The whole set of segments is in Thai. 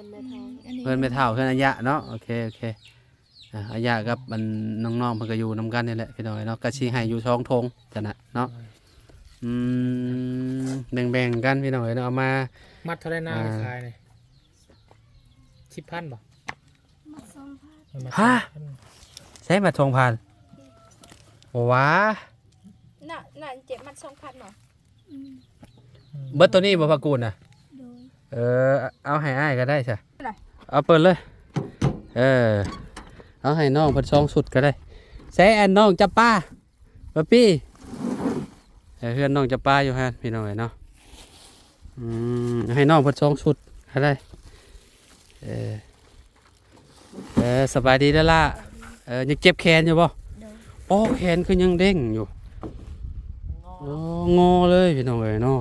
เพื่อนไม่เท่าเพื่อนอายะเนาะโอเคอายะกับมันน้องๆเพิ่นก็อยู่นำกันนี่แหละพี่น้องเนาะก็สิให้อยู่ช่องธงจังนะเนาะแบ่งกันพี่น้องเนาะเอามามัดเท่าไรหน้าขายนี่10,000บ่มัด2,000ฮะใช้มา2,000ว้าน่ะเจ็บมัด2,000เนาะเบิดตัวนี้บ่พากูลน่ะเอาให้อ้ายก็ได้ใช่เอาเปิดเลยเอาให้น้องเพิ่น2สุดก็ได้ใช้อันน้องจับป้าป๊าปี้เพื่อนน้องจับป้าอยู่ฮะพี่น้องเนาะให้น้องเพิ่น2สุดก็ได้สบายดีแล้วล่ะยังเจ็บแขนอยู่บ่โอ้แขนคือยังเด้งอยู่งอเลยพี่น้องเนาะ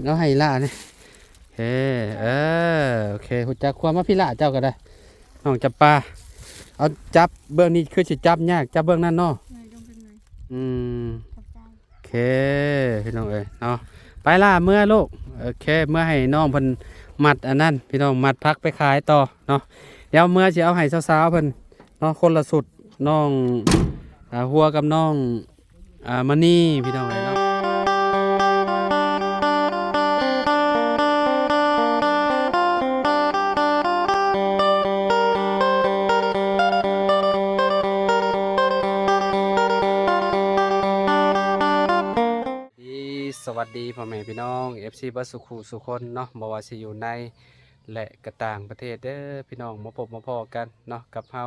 แล้วให้ล่ะนี่โอเคหุ่นจักความว่าพี่ล่ะเจ้าก็ได้น้องจับปลาเอาจับเบื้องนี้คือสิจับยากจับเบื้องนั้นเนาะโอเคพี่น้องเนาะไปล่ะเมื่อลูกโอเคเมื่อให้น้องเพิ่นมัดอันนั้นพี่น้องมัดพักไปขายต่อเนาะเดี๋ยวเมื่อสิเอาให้สาวๆเพิ่นเนาะคนละสุดน้องหัวกับน้องมานี่พี่น้องเนาะสวัสดีพ่อแม่พี่น้อง FC บัสสุขุสุคนเนาะบ่ว่าสิอยู่ในและกระต่างประเทศเด้อพี่น้องมาพบมาพอกันเนาะกับเฮา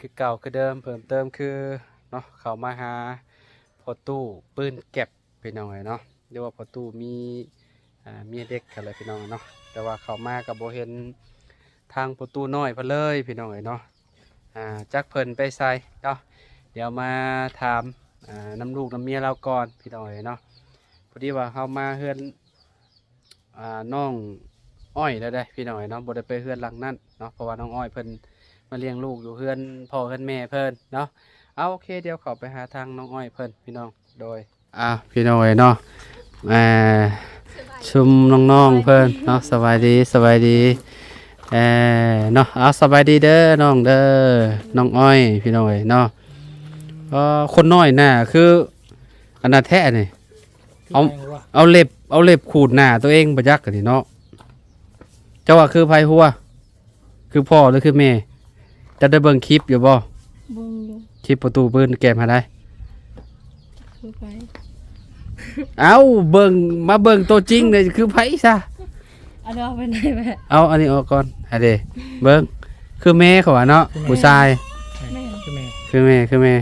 คือเก่าคือเดิมเพิ่มเติมคือเนาะเข้ามาหาพอตู้ปืนเก็บพี่น้องเนาะเรียกว่าพอตู้มีเมียเด็กกันเลยพี่น้องเนาะแต่ว่าเข้ามากับบ่เห็นทางพอตู้น้อยเพิ่นเลยพี่น้องเนาะจักเพิ่นไปใส่เนาะเดี๋ยวมาถามน้ำลูกน้ำเมียเราก่อนพี่น้องเนาะพอดีว่าเขามาเฮือนน้องอ้อยแล้วได้พี่น้องเนาะบ่ได้ไปเฮือนหลังนั้นเนาะเพราะว่าน้องอ้อยเพิ่นมาเลี้ยงลูกอยู่เฮือนพ่อเฮือนแม่เพิ่นเนาะเอาโอเคเดี๋ยวเข้าไปหาทางน้องอ้อยเพิ่นพี่น้องโดยพี่น้องเนาะชุมน้องๆเพิ่นเนาะสบายดีเนาะเอาสบายดีเด้อน้องเด้อน้องอ้อยพี่น้องเนาะคนน้อยน่ะคืออันน่ะแท้นี่เอาเล็บขูดหน้าตัวเองประยักกันนี่เนาะเจ้าว่าคือไผหัวคือพ่อหรือคือแม่จะได้เบิ่งคลิปอยู่บ่คลิปประตูปืนแกมหาได้คือไผเอาเบิ่งมาเบิ่งตัวจริงเลยคือไผซะเอาดอกไปไหนแม่เอาอันนี้ออกก่อนให้เด้เบิ่งคือแม่เขาว่าเนาะผู้ชายคือแม่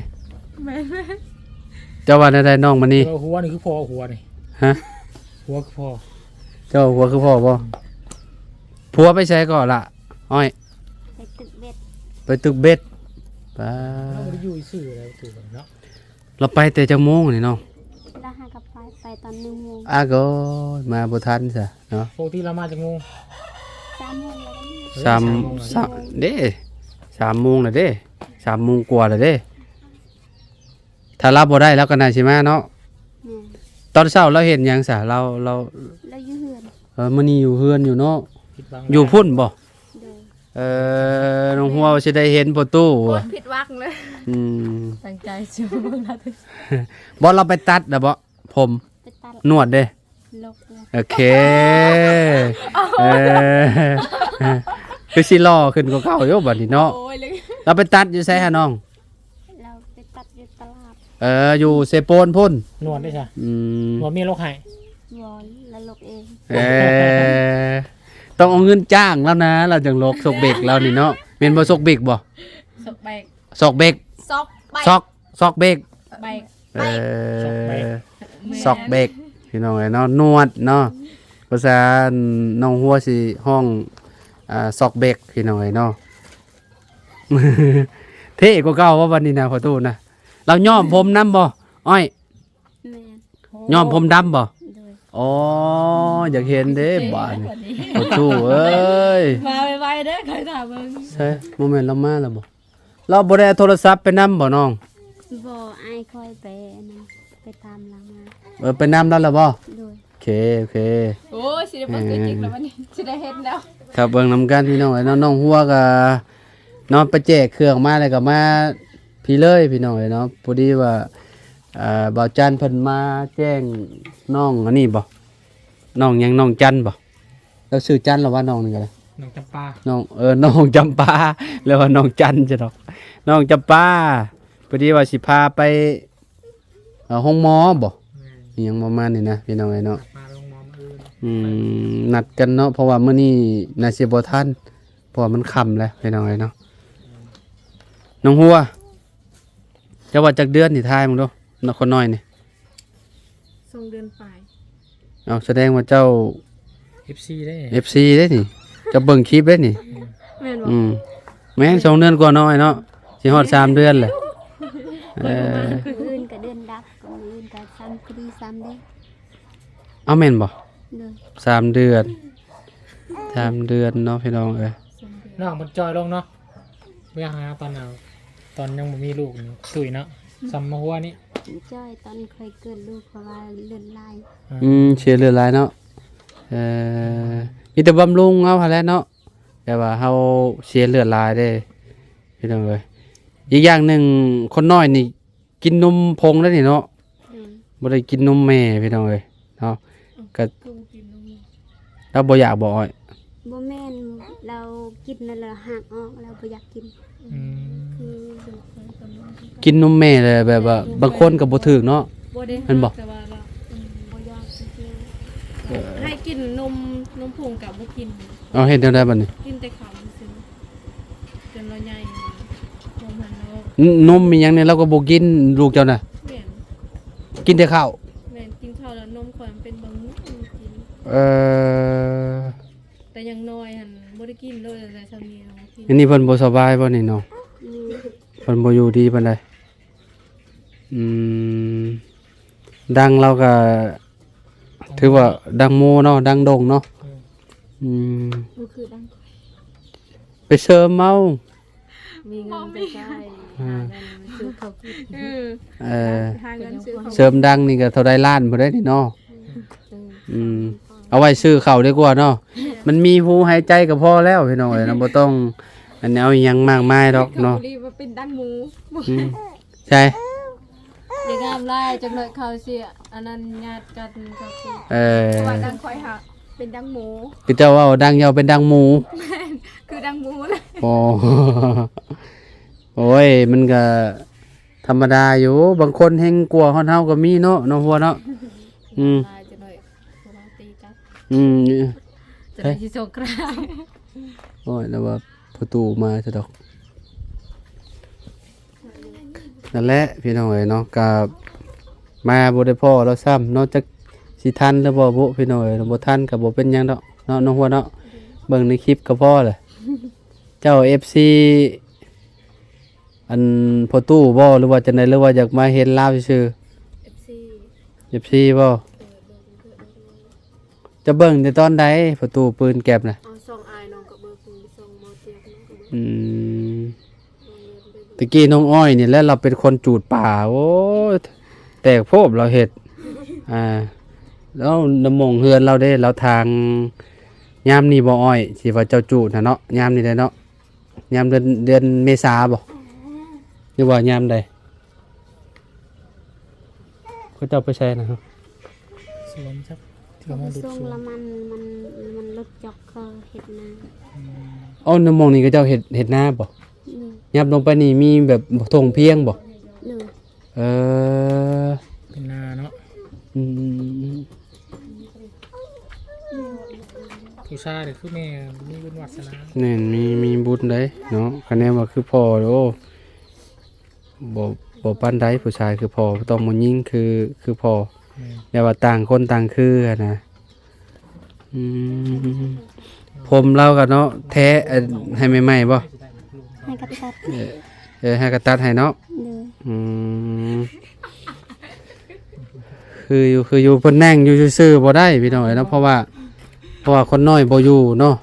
เจ้าว่าได้น้องมันนี่หัวนี่คือพ่อหัวนี่ฮะหัวคือพ่อเจ้าหัวคือพ่อบ่ผัวไปใช้ก่อนล่ะอ้อยไปตึกเบ็ดเราไม่ได้อยู่ซื่ออะไรถูกเนาะเราไปแต่จังโมงนี่น้องเราหากับไปตอน1 โมงก็มาบ่ทันซะเนาะปกติเรามาจากโมง3 โมงแล้วเด้3 โมงแล้วเด้3 โมงกว่าแล้วเด้ถ้ารับบ่ได้แล้วก็น่าสิมาเนาะตอนเช้าเราเห็นหยังซะเราอยู่เฮือนมื้อนี้อยู่เฮือนอยู่เนาะอยู่พุ่นบ่น้องหัวสิได้เห็นประตูผิดวักเลยตั้งใจสิบ่เราไปตัดน่ะบ่ผมนวดเด้โอเคคือสิรอขึ้นกว่าเก่าอยู่บัดนี้เนาะเราไปตัดอยู่ไสหาน้องเราไปตัดอยู่ตลาดอยู่เซโปนพุ่นนวดได้ใช่นวดมีโรคไห้นวดแล้วลกเองต้องเอาเงินจ้างแล้วนะเราจังลกซกเบกเรานี่เนาะแม่นบ่ซกเบกบ่ซกเบกซอกเบกซอกเบกซอกเบกพี่น้องเนาะนวดเนาะภาษาน้องหัวสิห้องซอกเบกพี่น้องเนาะเท่กว่าเก่าว่าวันนี้นะพ่อตู้นะเราย้อมผมน้ำบ่อ้อยย้อมผมดำบ่อ๋ออยากเห็นเด้บ้านพ่อตู้เอ้ยมาไวๆเด้อใครถามมึงใช่โมเมนต์เรามาแล้วบ่เราบ่ได้โทรศัพท์ไปนำบ่น้องบ่อ้ายค่อยไปตามเรามาไปนำแล้วล่ะบ่ เคโอเค โอ้ยสิได้เบิ่งตัวจริงแล้ววันนี้สิได้เห็นแล้ว ครับเบิ่งนำกันพี่น้องไอ้น้องหัวก็นอนไปแจกเครื่องมาแล้วก็มาพี่เลยพี่น้องเนาะพอดีว่าบ่าวจันเพิ่นมาแจ้งน้องอันนี้บ่น้องหยังน้องจันบ่แล้วชื่อจันหรือว่าน้องนี่ก็ได้ น้องจำปา น้องน้องจำปาแล้วว่าน้องจันจ้ะดอกน้องจำปาพอดีว่าสิพาไปห้องหมอบ่ แม่ อิหยังประมาณนี้นะพี่น้องไอ้เนาะ มาโรงหมอมาอื่น นัดกันเนาะเพราะว่ามื้อนี้น่าสิบ่ทันเพราะว่ามันค่ำแล้วพี่น้องไอ้เนาะน้องหัวจะว่าจักเดือนนี่ทายมึงดูน้องคนน้อยนี่ ส่งเดือนปลาย เอาแสดงว่าเจ้า FC ได้ FC เด้นี่เจะเบิ่งคลิปเด้นี่ แม่นบ่ แม่น2เดือนกว่าน้อยเนาะสิฮอด3เดือนแหละเออ มื้ออื่นก็เดือนดับมื้ออื่นก็3ปี3เดือน เอาแม่นบ่ เลย 3 เดือน3 เดือนเนาะพี่น้องเอ้ย น้องมันจอยลงเนาะเมื่อหาตอนnàoตอนยังบ่มีลูกนี่ตุ๋ยเนาะซ้ำมาหัวนี่ จ้อยตอนเคยเกิดลูกเพราะว่าเลือดลาย เชียร์เรือหลายเนาะมีแต่บำรุงเอาหั่นแหละเนาะแต่ว่าเฮาเสียเลือดหลายเด้พี่น้องเอ้ยอีกอย่างหนึ่งคนน้อยนี่กินนมพงแล้วนี่เนาะ เลย บ่ได้กินนมแม่พี่น้องเอ้ยเนาะก็เราบ่อยากบ่อ้อย บ่แม่นเรากินนั่นแหละหักออกเราบ่อยากกิน อืม คือ กินนมแม่เลยแบบว่าบางคนก็บ่ถึกเนาะ บ่ได้ มันบอก แต่ว่าเรา บ่อยากกิน ให้กินนมผงกับบ่กิน เอาเฮ็ดแนวใดบัดนี้ กินแต่ข้าวซื่อๆจนเราใหญ่นมหันเรา นมมีหยังเนี่ยเราก็บ่กินลูกเจ้าน่ะ แม่น กินแต่ข้าว แม่นกินข้าวแล้วนมข่อยมันเป็นบางมื้อกิน เออ แต่อยังน้อยหันบ่ได้กินเลยแต่ซำนี้เรากิน อันนี้เพิ่นบ่สบายบ่นี่เนาะ อยู่ เพิ่นบ่อยู่ดีปานใดดังเราก็ถือว่าดังโมเนาะดังโด่งเนาะอืม บ่คือดัง ไปเสริมเมา มีเงินไปใช้หาเงินซื้อข้าวกิน เออ หาเงินซื้อข้าว เสริมดังนี่ก็เท่าใดล้านพุ่นได้นี่เนาะ อืม เอาไว้ซื้อข้าวดีกว่าเนาะมันมีหูหายใจก็พอแล้วพี่น้องเอ้ยเนาะบ่ต้องอันนี้เอาอิหยังมากมายดอกเนาะ รีบมาเป็นดังหมู อืมใช่ อย่างงามลายจังเลยเขาเสียอันนั้นญาติกันก็คือ เออ ว่าดังข่อยหักเป็นดังหมู คือเจ้าว่าดังยาวเป็นดังหมู คือดังหมูเลย โอ้ โอ้ยมันก็ธรรมดาอยู่บางคนแฮงกลัวเฮาก็มีเนาะน้องหัวเนาะอืม ลายจังเลยเพราะว่าตีกัน อืม จะได้สิสงกรานต์ โอ้ยแล้วว่าประตูมาซะดอกนั่นแหละพี่น้องเอ้ยเนาะกับมาบ่ได้พ่อเราซ้ำเนาะจักสิทันหรือบ่บ่พี่น้องเอ้ยบ่ทันก็บ่เป็นหยังดอกเนาะน้องหัวเนาะเบิ่งในคลิปก็พอแหละเจ้า FC อันพอตู้บ่หรือว่าจังได๋หรือว่าอยากมาเห็นลาวซื่อ FC ๆ FC บ่จะเบิ่งในตอนใดประตูปืนแก็บน่ะ เอาส่งอายน้องกับเบอร์คุณส่งโมเตียกน้องกับเบอร์ อืมตะกี้น้องอ้อยนี่แหล้วเราเป็นคนจูดป่าโอ้ยแตกโพบเราเห็ดแล้วน้ำมงเฮือนเราได้เราทางยามนี่บ่อ้อยสิว่าเจ้าจูดนะเนาะยามนี่ได้เนาะยามเดือนเมษาบ่หรือว่ายามใดเขาเจ้าไปใช้นะครับ สวนครับที่เขามาดูด ส่ง สวน ละมันลดจอกเขาเฮ็ดนา เอ้าน้ำมงนี่ก็เจ้าเห็ดหน้าบ่ อืม ยามลงไปนี่มีแบบทงเพียงบ่ เลย เออ เป็นนาเนาะ อืม ผู้ชายนี่คือแม่มีบุญวาสนา นี่นมีบุญได้เนาะคะแนนว่าคือพ่อโอ้บ่ปานใดผู้ชายคือพ่อต้องมายิ่งคือพ่อ แม่ แต่ว่าต่างคนต่างคืออะนะผมเล่ากันเนาะแท้ให้ใหม่ๆบ่ ให้กระตัด ให้กระตัดให้เนาะ เลย อืมคืออยู่เพิ่นนั่งอยู่ซื่อๆบ่ได้พี่น้องเอ้ยเนาะเพราะว่าคนน้อยบ่อยู่เนาะ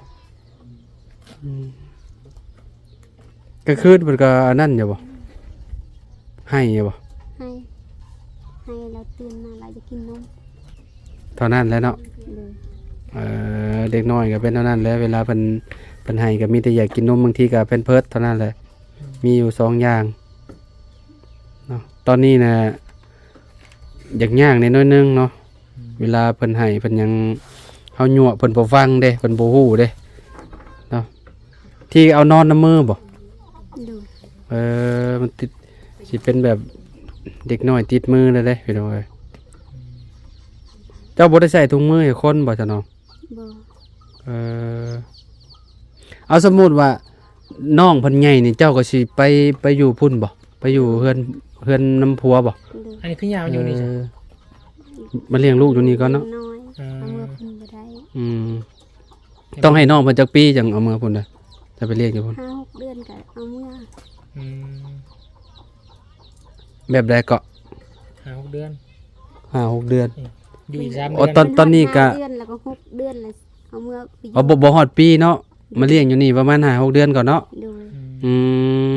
ก็คืนเพิ่นก็อันนั้นอยู่บ่ให้อยู่บ่ ให้เราตื่นมาเราจะกินนม เท่านั้นแหล้วเนาะ โดย เด็กน้อยก็เป็นเท่านั้นแหล้วเวลาเพิ่นให้ก็มีแต่อยากกินนมบางทีก็เป็นเพิร์สเท่านั้นแหละมีอยู่สองอย่างเนาะตอนนี้นะอยากย่างในน้อยนึงเนาะเวลาเพิ่นให้เพิ่นยังเฮายั่วเพิ่นบ่ฟังเด้เพิ่นบ่ฮู้เด้เนาะที่เอานอนน้ำมือบ่ โดย มันติดสิเป็นแบบเด็กน้อยติดมือเลยเด้พี่น้องเอ้ยเจ้าบ่ได้ใส่ถุงมือให้คนบ่จ้ะน้อง บ่ เอาสมมุติว่าน้องเพิ่นใหญ่นี่เจ้าก็สิไปอยู่พุ่นบ่ไปอยู่เฮือนน้ำพัวบ่ โดย อันนี้คือยาวอยู่นี่จ้ะ มาเลี้ยงลูกอยู่นี่ก่อนเนาะ น้อยเอามือเพิ่นบ่ได้ อืมต้องให้น้องเพิ่นจักปีจังเอามือพุ่นเด้อจะไปเลี้ยงอยู่พุ่น 5-6 เดือนก็เอามือ อืม แบบใดก็ 5-6 เดือน 5-6 เดือน อยู่อีก3 อ๋อ เดือน ตอนนี้ก็ 5เดือนแล้วก็6 เดือนแล้วเอามือไปอยู่ เอาบ่ฮอดปีเนาะมาเลี้ยงอยู่นี่ประมาณ5-6 เดือนก่อนเนาะ โดย อื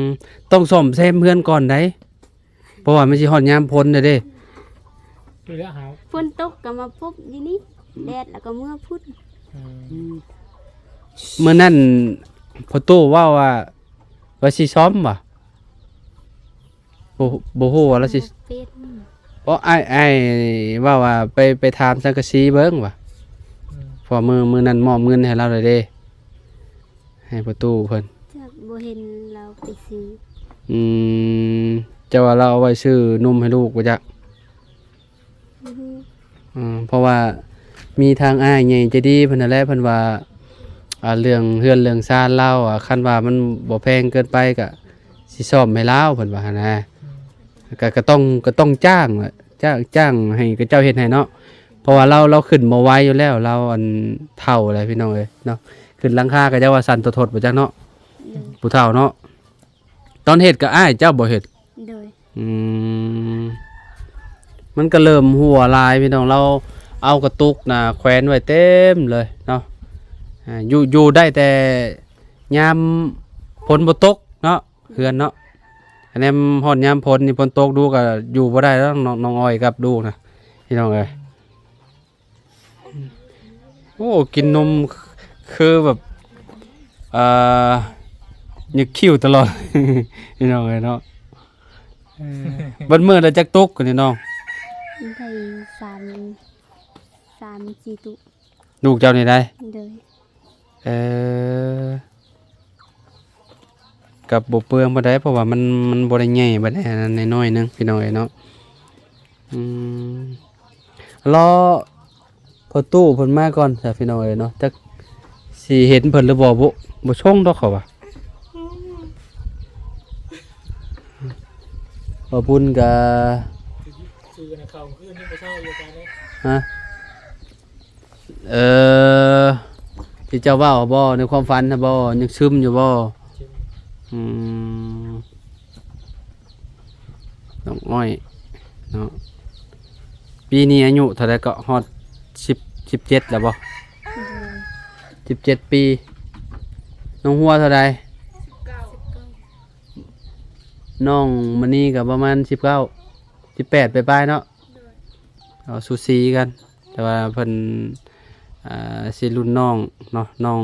มต้องซ่อมแซมเพื่อนก่อนได้เพราะว่ามันสิฮอดยามพ้นเด้อเด้ อยู่แล้วหา ฝนตกก็มาพบอยู่นี่แดดแล้วก็มือพุ่น อืม เมื่อนั้นพ่อตู้ว่าสิซ้อมบ่บ่ฮู้ว่าแล้วสิ เป็ด เพราะอ้ายว่าไปถามสังกะสีเบิ่งว่ะ อืม พอมื้อนั้นมอบเงินให้เราเลยเด้ให้พ่อตู้เพิ่น จะบ่เห็นเราไปซื้อ อืมจะว่าเราเอาไว้ซื้อนมให้ลูกบ่จัก ออฮึ เพราะว่ามีทางอ้ายใหญ่ใจดีเพิ่นนั่นแหละเพิ่นว่าเรื่องเฮือนเรื่องซ่านเล่าคันว่ามันบ่แพงเกินไปก็สิซ่อมให้เลาเพิ่นว่าหั่นนะก็ต้องจ้างอะจ้างให้กับเจ้าเฮ็ดให้เนาะเพราะว่าเราขึ้นมาไวอยู่แล้วเราอันเฒ่าแล้วพี่น้องเอ้ยเนาะขึ้นหลังคาก็จะว่าสั่นทดบ่จักเนาะ โดย ผู้เฒ่าเนาะตอนเฮ็ดก็อ้ายเจ้าบ่เฮ็ด โดย อืมมันก็เริ่มหัวลายพี่น้องเราเอากระตุกนะแขวนไว้เต็มเลยเนาะอยู่ได้แต่ยามฝนบ่ตกเนาะเฮือนเนาะอันนี้ฮอดยามฝนนี่ฝนตกดูก็อยู่บ่ได้แล้วน้องอ้อยกับดูนะพี่น้องเอ้ยโอ้กินนมคือแบบหยึกคิ้วตลอด พี่น้องเอ้ยเนาะบัดมื้อละจักตุกกันนี่น้อง มันได้3-4 ตุ ลูกเจ้านี่ได้ โดย เออกับบ่เปลืองบ่ได้เพราะว่ามันบ่ได้ใหญ่บัดนั้นน้อยๆนึงพี่น้องเอ้ยเนาะอืมรอพอตู้เพิ่นมาก่อนจ้ะพี่น้องเอ้ยเนาะจักสิเห็นเพิ่นหรือบ่ชงดอกเขาว่าบ่บุญก็ ซื้อนะเขาขึ้นที่ไปเช่าอยู่กันเลย ฮะที่เจ้าเว้าบ่ในความฝันน่ะบ่ยังซึมอยู่บ่อืมน้องอ้อยเนาะปีนี้อายุเท่าใดก็ฮอด17แล้วบ่ โดย 17 ปีน้องหัวเท่าใดน้องมันนี่ก็ประมาณ19 18ปลายๆเนาะเอาสูสีกันแต่ว่าเพิ่นสิรุ่นน้องเนาะน้อง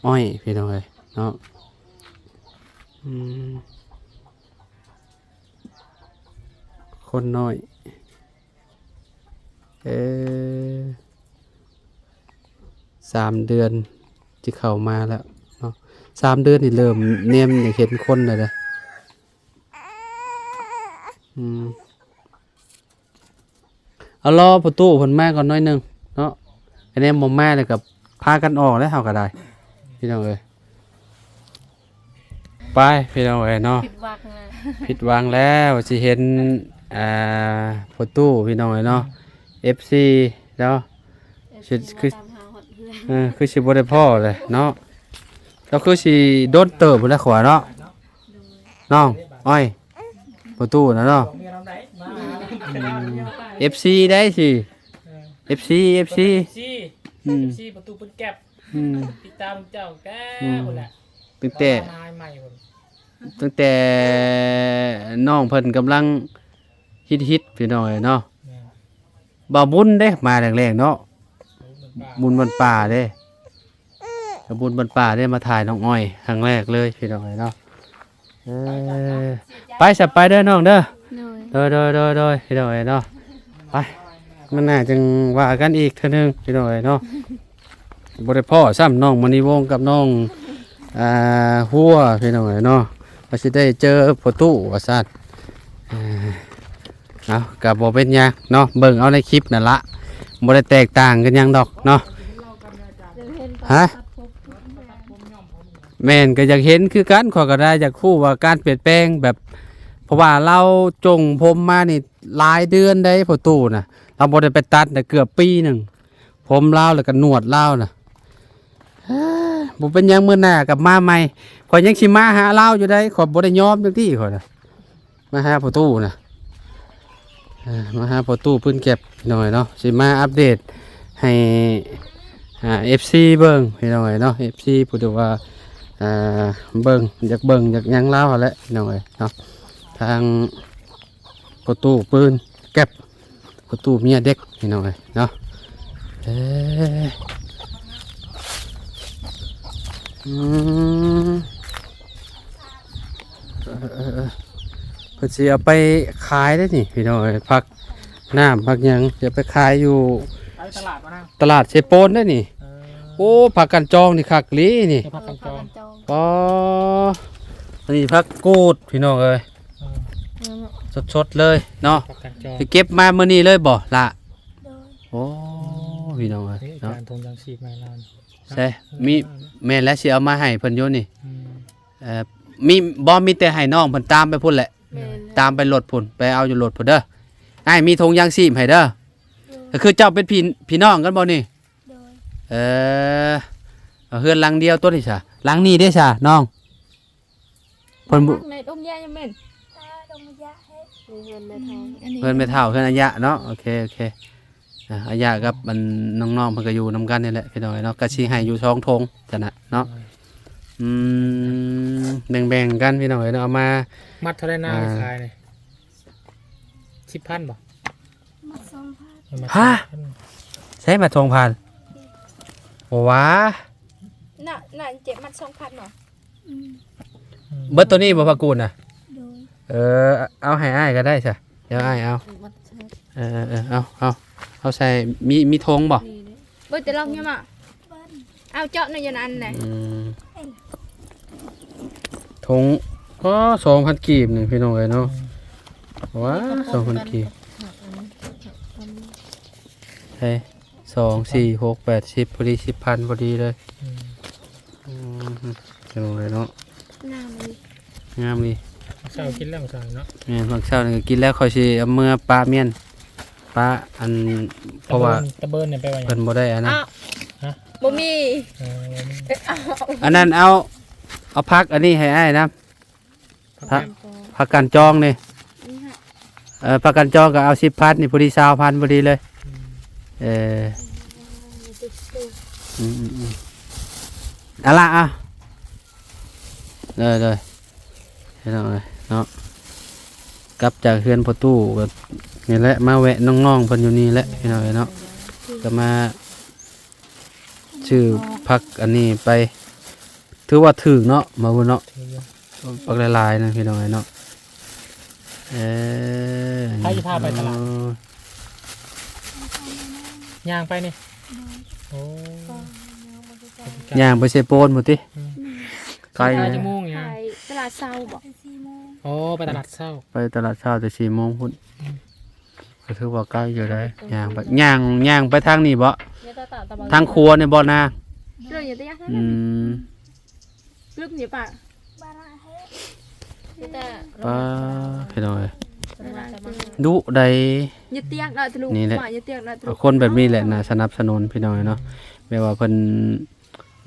อ้อยพี่น้องเอ้ยเนาะอืมคนน้อย3 เดือนที่เข้ามาแล้วเนาะ3 เดือนนี่เริ่มเนียมอยากเห็นคนเลยนะเอารอประตูเพิ่นมาก่อนหน้อยหนึงเนาะอันนี้บ่มาเลยกับพากันออกแล้วเฮาก็ได้พี่น้องเอ้ยไปพี่น้องเอ้ยเนาะ ผิดหวังนะ ผิดหวังแล้วสิเห็นประตูพี่น้องเอ้ยเนาะ FC เนาะ คือ ตามหาหดเพื่อน คือสิบ่ได้พ่อเลยเนาะก็คือสิโดนเติบพุ่นแหล้วขวาเนาะน้องอ้อยประตูนะเนาะ เมียเราไหนมา FC ได้สิ FC ซี อืม ซีประตูเปิ้นแก็บ อืม ติดตามเจ้าแก้หมดแหละ ตั้งแต่ นายใหม่หมด ตั้งแต่น้องเพิ่นกำลังฮิตพี่น้องเอ้ยเนาะ เนี่ย เ บ่าวบุญเด้มาแรกๆเนาะบุญบนป่าเด้บุญบนป่าได้มาถ่ายน้องอ้อยครั้งแรกเลยพี่น้องเนาะไปสับไปเด้อน้องเด้อ โดยพี่น้องเนาะไปมันน่าจึงว่ากันอีกเท่านึงพี่น้องเนาะบ่ได้พ่อซ้ำน้องมณีวงศ์กับน้องหัวพี่น้องเนาะว่าสิได้เจอพ่อตู้ว่าซั่นเอาก็บ่เป็นหยังเนาะเบิ่งเอาในคลิปนั่นละบ่ได้แตกต่างกันหยังดอกเนาะฮะแม่นก็อยากเห็นคือกันขอยก็ได้อยากคู่ว่าการเปลี่ยนแปลงแบบเพราะว่าเราจงผมมานี่หลายเดือนได้พ่อตู้น่ะเราบ่ได้ไปตัดน่ะเกือบปีหนึงผมเล่าแล้วก็หนวดเล่าน่ะบ่เป็นหยังมื้อหน้ากลับมาใหม่ข่อยยังสิมาหาเล่าอยู่ได้ข่อยบ่ได้ยอมจังที่ข่อยน่ะมาหาพ่อตู้น่ะมาหาพ่อตู้พื้นเก็บหน่อยเนาะสิมาอัปเดตให้FC เบิ่งพี่น้องเนาะ FC ผู้ที่ว่าเบิ่งอยากเบิ่งอยากหยังเล่าหั่นแหละพี่น้องเนาะทางประตูปืนเก็บประตูเมียเด็กพี่น้องเนาะเพื่อจะเอาไปขายได้นี่พี่น้องพักน้ำพักหยังจะไปขายอยู่ ไปตลาดมานั่ง ตลาดเชโปนได้นี่โอ้ผักกันจองนี่คักลีนี่ พักกันจอง อ๋ออันนี้พักกูดพี่น้องเอ้ยสดๆเลยเนาะ พักกันจอง ไปเก็บมาเมื่อนี้เลยบ่ละโอ้พี่น้องเอ้ย นี่ เนาะ การทงยังชีพมาแล้ว ใช่มีแม่นแล้วสิเอามาให้เพิ่นอยู่นี่มีบ่มีแต่ให้น้องเพิ่นตามไปพุ่นแหละตามไปรถพุ่นไปเอาอยู่รถพุ่นเด้ออ้ายมีธงยางชีพให้เด้อก็คือเจ้าเป็นพี่น้องกันบ่นี่เอาเฮือนหลังเดียวตัวนี้ซะหลังนี้เด้ซะน้องเพิ่น ในดมยายังแม่น เพิ่นไม่เท่าเพิ่นอายะเนาะโอเคอายะกับมันน้องๆเพิ่นก็อยู่นํกันนี่แหละพี่น้องเนาะก็สิให้อยู่2ธงจังนะเนาะแบ่งๆกันพี่น้องเนาะเอามา มัดเท่าไรหน้าขายเลย10,000บ่ ฮะใช้มา2,000โอ้ว้า น่ะเจ็บมัด2,000เนาะ เบิดตัวนี้บ่พากูลน่ะเอาให้อ้ายก็ได้ซะเดี๋ยวอ้ายเอาเอาใส่มีธงบ่ บ่จะลองยังอ่ะเอาเจาะในยันอันน่ะ ธงก็2,000กีบนี่พี่น้องเอ้ยเนาะว้า2,000กีบเฮ้ย2 4 6 8 10พอดี 10,000พอดีเลยพี่น้องเอ้ยเนาะ น้ำนี่ งามดี เช้ากินแล้วเช้าเนาะ แม่นบางเช้านี่ก็กินแล้วค่อยสิเอามื่อปลาเมียนปลาอันเพราะว่า ตะเบินเนี่ยไปว่าหยัง เพิ่นบ่ได้อันนั้น บ่มี อันนั้นเอาพักอันนี้ให้อ้ายนะพักกันจองนี่พักกันจองก็เอา10,000นี่พอดี20,000พอดีเลยอะล่ะอ่ะเลยให้น้องเลยเนาะกลับจากเฮือนประตูก็นี่แหละมาแวะน้องๆเพิ่นอยู่นี่แหละพี่น้องเนาะก็มาชื่อพักอันนี้ไปถือว่าถึกเนาะมาบุญเนาะปักหลายๆนะพี่น้องเนาะใครจะพาไปตลาดย่างไปนี่โอ้ ย่างไปเซโปนหมดติไกล ชั่วโมง ไป ย่าง ตลาดเซาบ่ โอ้ไปตลาดเช้า ไปตลาดเช้าแต่4 โมงพุ่นก็ถือว่าใกล้อยู่ได้ย่างไปย่างไปทางนี้บ่ทางครัวนี่บ่นะ เรื่องอย่าตะยัก ลึกนี่ป่ะแต่ ป้าพี่น้อยดุใด ยึดเตียงได้ทะลุ นี่แหละ มายึดเตียงได้ทะลุ คนแบบนี้แหละนะสนับสนุนพี่น้อยเนาะแม้ว่าเพิ่น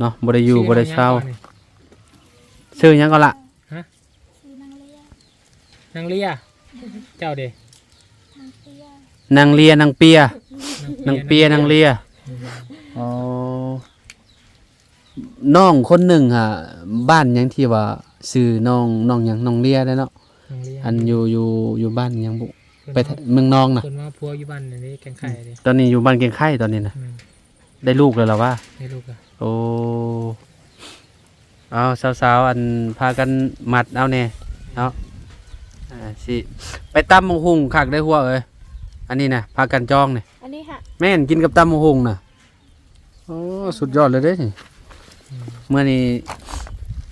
เนาะบ่ได้อยู่บ่ได้เช่าชื่อหยังก็ล่ะ นางเลียเจ้าเด้ นางเลียนางเปียนางเปียนางเลียอ๋อน้องคนหนึ่งฮะบ้านหยังที่ว่าชื่อน้องหยังน้องเลียได้เนาะ นางเลีย อันอยู่บ้านหยังบุ บ ไปเมืองนองน่ะ เพิ่นมาพัวอยู่บ้านนี่แกงไข่ดิ ตอนนี้อยู่บ้านเกียงไข่ตอนนี้น่ะ แม่น ได้ลูกแล้วเหรอวะ ให้ลูกอ่ะ โอ้เอาสาวๆอันพากันมัดเอาแน่เนาะสิไปตำบักหุ่งคักได้หัวเอ้ยอันนี้น่ะพากันจองนี่ อันนี้ค่ะ แม่นกินกับตำบักหุ่งน่ะโอ้สุดยอดเลยเด้นี่เมื่อนี้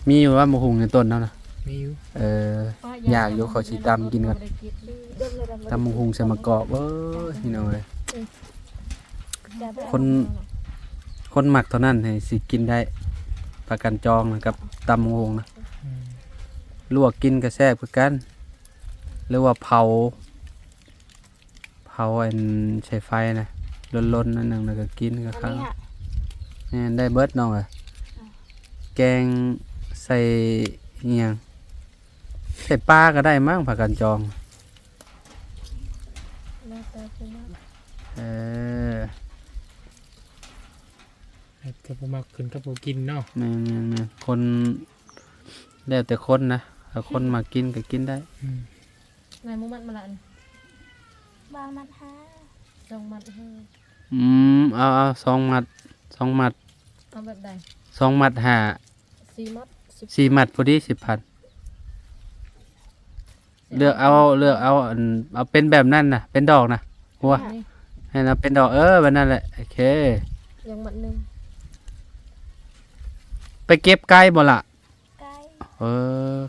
มีอยู่ว่าบักหุ่งในต้นแล้วนะ มีอยู่ อยากอยู่ขอสิตำกินก่อนตำบักหุ่งใส่มะกอกเอ้ยพี่น้องเอ้ยคนหมักเท่านั้นให้สิกินได้พากันจองนะครับตำบักหุ่งนะ อืม ลวกกินก็แซ่บคือกันหรือว่าเผาอันใช้ไฟนะล้นๆนั่นนึงแล้วก็กินก็ อัน ข้าว นี้ค่ะ นี่ได้เบิดน้องเอ้ยแกงใส่อิหยังใส่ปลาก็ได้มั้งผักกันจอง แล้วแต่คุณว่า เออ ให้กับบ่มักขึ้นกับบ่กินเนาะ แม่นๆคนแล้วแต่คนนะถ้าคนมากินก็กินได้ อืม นายมุมัดมาละอัน บางมัดห้า จองมัดเฮ้ย เอา2 มัด2 มัด เอาแบบใด 2 มัด5 4มัด10 4 มัดพอดี 10,000เลือกเอาอันเอาเป็นแบบนั้นน่ะเป็นดอกนะหัว นี่ ให้นะเป็นดอกแบบนั้นแหละโอเค ยังมัดหนึง ไปเก็บไก่บ่ล่ะ ไก่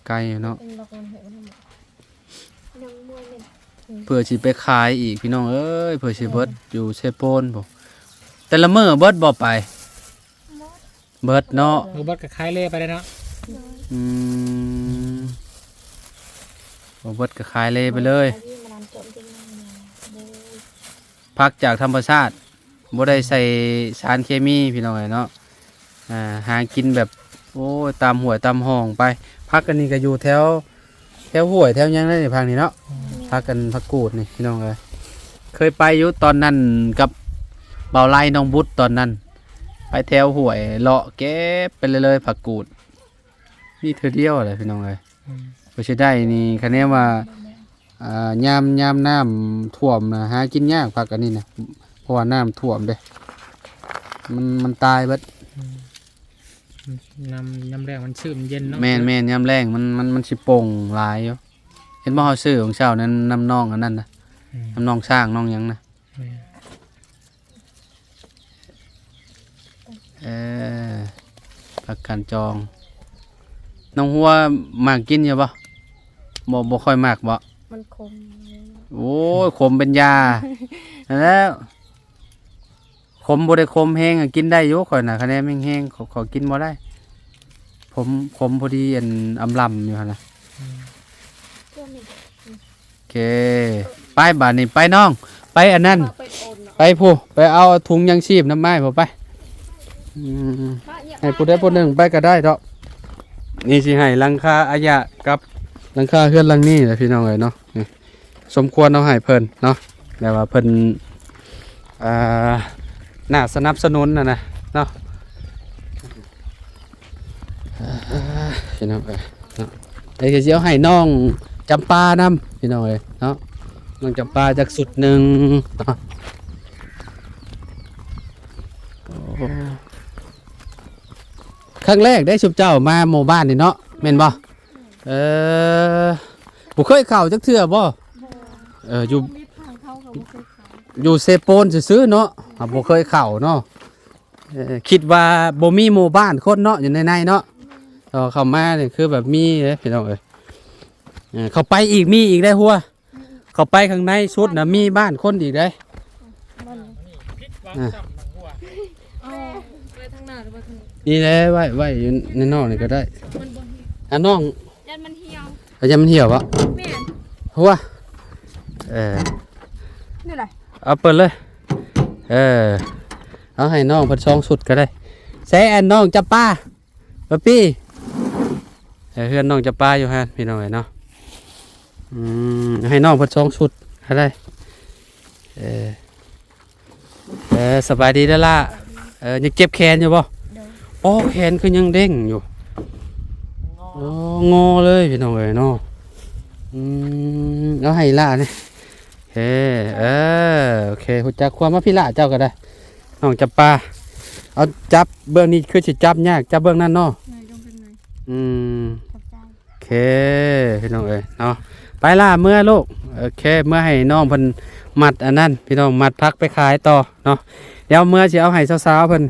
ไก่เนาะ เป็นดอกมันเหยมันทำไม ยังมวยเม็ด เพื่อสิไปขายอีกพี่น้องเอ้ยเพื่อสิเบิดอยู่เชโปนบ่แต่ละมื้อเบิดบ่ไป มด เบิดเนาะ เอาบัดก็คล้ายเล่ไปได้เนาะ อืมบ่เบิดก็ขายเลยไปเลย ที่มันอันจมจริงเลย พักจากธรรมชาติบ่ได้ใส่สารเคมีพี่น้องเอ้ยเนาะหากินแบบโอ้ยตามห้วยตามห้องไปพักอันนี้ก็อยู่แถวห้วยแถวหยังได้นี่พักนี้เนาะพักกันพักกูดนี่พี่น้องเอ้ยเคยไปอยู่ตอนนั้นกับเบาไล่น้องบุตรตอนนั้น ไปแถวห้วยเลาะเก็บไปเลยผักกูดนี่เธอเดียวเลยพี่น้องเอ้ย อืม บ่ใช่ได้นี่คะแนนว่ายามน้ำท่วมนะหากินยากผักอันนี้นะเพราะว่าน้ำท่วมเด้มันตายเบิด อืมน้ำแรงมันชื้นเย็นเนาะ แม่นยามแรงมันสิโป่งหลายอยู่เห็นบ่เฮาซื้อของเช้านั้นน้ำนองอันนั้นนะ อืม น้ำนองสร้างน้องหยังนะ แม่น เออผักกันจองน้องหัวมากกินอยู่บ่บ่ค่อยมากบ่ มันคม โอ้ยขมเป็นยา แล้วขมบ่ได้ขมแห้งอะกินได้อยู่ข่อยน่ะคะแนนแห้งๆขอกินบ่ได้ผมขมพอดีอันอำลำอยู่หั่นน่ะ เพื่อมี โอเคไปบ้านนี้ไปน้องไปอันนั้น ไปโอนเนาะ ไปผู้ไปเอาถุงยังชีพน้ำไม้ผู้ไปให้ผู้ใดผู้หนึ่งไปก็ได้ดอกนี่สิให้หลังคาอายะกับหลังคาเฮือนหลังนี้แหละพี่น้องเอ้ยเนาะนี่สมควรเอาให้เพิ่นเนาะแต่ว่าเพิ่นน่าสนับสนุนนะเนาะพี่น้องเอ้ยเนาะไอ้ก็สิเอาให้น้องจำปานํพี่น้องเอ้ยเนาะน้องจำปาจากสุดหนึ่งเนาะโอ้ครั้งแรกได้ชุบเจ้ามาหมู่บ้านนี่เนาะแม่นบ่บ่เคยเข้าจักเทื่อบ่อยู่ มีทางเข้ากับบุคคลขาย อยู่เซโปนซื่อๆเนาะบ่เคยเข้าเนาะคิดว่าบ่มีหมู่บ้านคนเนาะอยู่ในเนาะเข้ามานี่คือแบบมีเด้พี่น้องเอ้ยเข้าไปอีกมีอีกได้หัวเข้าไปข้างในสุดน่ะมีบ้านคนอีกได้ มัน พิษวางซ้ำหนังหัว เอาไปทางหน้าหรือว่าทาง นี่แหละไว้อยู่ในนอกนี่ก็ได้ มันบ่เหี่ยว อ่ะน้อง ยันมันเหี่ยว อาจจะมันเหี่ยวปะ แม่น หัวนี่แหละ เอาเปิดเลยเอาให้น้องเพิ่นซองสุดก็ได้แซ่อันน้องจับป้าป๊าปี้เพื่อนน้องจับป้าอยู่ฮะพี่น้องเอ้ยเนาะให้น้องเพิ่นซองสุดก็ได้สบายดีเด้อล่ะยังเจ็บแขนอยู่บ่โอ้แขนคือยังเด้งอยู่งอเลยพี่น้องเอ้ยเนาะเอาให้ล่ะนี่ เออโอเคฮู้จักความมาพี่ละเจ้าก็ได้น้องจับปลาเอาจับเบื้องนี้คือสิจับยากจับเบื้องนั้นเนาะ นายต้องเป็นไง อืม ขอบใจ โอเคพี่น้องเอ้ยเนาะไปล่ะเมื่อลูกโอเคเมื่อให้น้องเพิ่นมัดอันนั้นพี่น้องมัดพักไปขายต่อเนาะเดี๋ยวเมื่อสิเอาให้สาวๆเพิ่น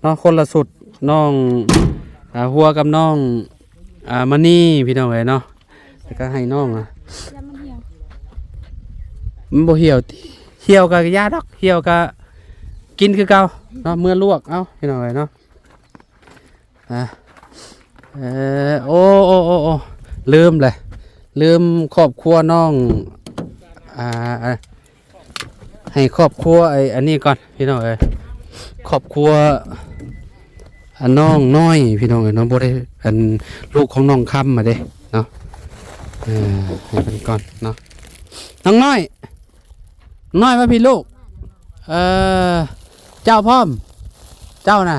เนาะคนละสุดน้องหัวกับน้องมานี่พี่น้องเอ้ยเนาะแล้วก็ให้น้องแล้วมันเหี่ยว มันบ่เหี่ยวติเหี่ยวก็ยาดอกเหี่ยวก็กินคือเก่าเนาะเมื่อลวกเอ้าพี่น้องเอ้ยเนาะโอ้ลืมเลยลืมครอบครัวน้องให้ครอบครัวอันนี้ก่อนพี่น้องเอ้ยครอบครัวน้องน้อยพี่น้องเอ้ยน้องบ่ได้อันลูกของน้องคำมาเด้เนาะให้เพิ่นก่อนเนาะน้องน้อยมาพี่ลูกเจ้าพร้อมเจ้าน่ะ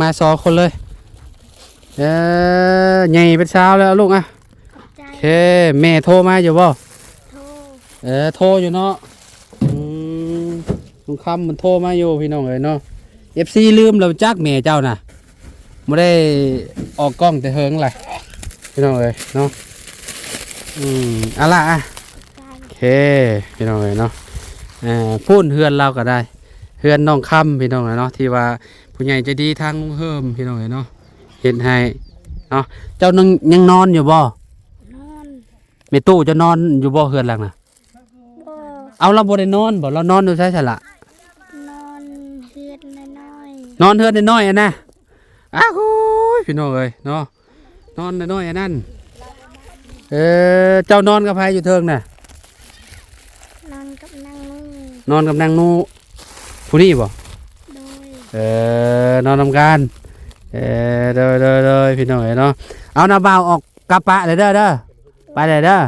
มาสองคนเลยใหญ่เป็นเช้าแล้วลูกอ่ะ ใจ โอเคแม่โทรมาอยู่บ่ โทร โทรอยู่เนาะลุงคำมันโทรมาอยู่พี่น้องเอ้ยเนาะ FC ลืมแล้วจักแม่เจ้าน่ะไม่ได้ออกกล้องแต่เฮิงเลยพี่น้องเอ้ยเนาะอะล่ะโอเคพี่น้องเอ้ยเนาะพูดเฮือนเราก็ได้เฮือนน้องคำพี่น้องเอ้ยเนาะที่ว่าผู้ใหญ่ใจดีทางลุงเฮิมพี่น้องเอ้ยเนาะเห็นให้เนาะเจ้ายังนอนอยู่บ่ นอน แม่ตู้จะนอนอยู่บ่เฮือนหลังน่ะ บ่ เอาเราบ่ได้นอนบ่เรานอนอยู่ใช่ฉะละ นอนเฮือดน้อย นอนเฮือนน้อยๆอ่ะนะอ้าวโอ้ยพี่น้องเอ้ยเนาะนอนน้อยๆอันนั้นเจ้านอนกับไผอยู่เทิงน่ะ ๆนอนกับนางนุ่ง นอนกับนางนูผู้นี้บ่ โดย นอนทำการเด้อพี่น้องเอ้ยเนาะเอาหน้าบ่าวออกกลับปะเลยเด้อไปเลยเด้อ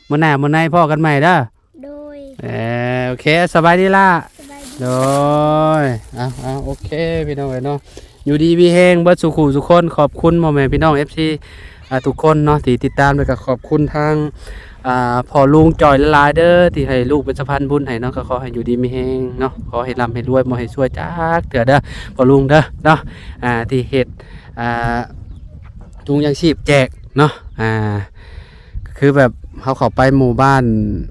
มื้อหน้ามื้อในพ่อกันใหม่เด้อ โดย โอเคสบายดีล่ะ สบายดี โดยเอาโอเคพี่น้องเอ้ยเนาะอยู่ดีมีแฮงเบิดสุขุสุคนขอบคุณพ่อแม่พี่น้อง FC ทุกคนเนาะที่ติดตามแล้วก็ขอบคุณทางพ่อลุงจอยละลายเด้อที่ให้ลูกเป็นสะพานบุญให้เนาะก็ขอให้อยู่ดีมีแฮงเนาะขอให้ร่ำให้รวยบ่ให้ช่วยจักเถื่อเด้อพ่อลุงเด้อเนาะที่เฮ็ดถุงยางชีพแจกเนาะคือแบบเขาเข้าไปหมู่บ้าน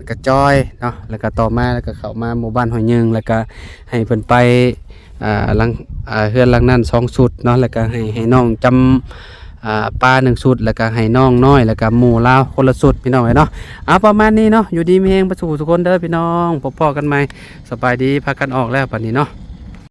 กระจ้อยเนาะแล้วก็ต่อมาแล้วก็เข้ามาหมู่บ้านหอยยึงแล้วก็ให้เพิ่นไปหลังเฮือนหลังนั้น2ชุดเนาะแล้วก็ให้น้องจำปลา1ชุดแล้วก็ให้น้องน้อยแล้วก็หมู่ลาวคนละชุดพี่น้องเนาะเอาประมาณนี้เนาะอยู่ดีมีแฮงประสู่ทุกคนเด้อพี่น้องพบกันใหม่สบายดีพากันออกแล้วบัดนี้เนาะ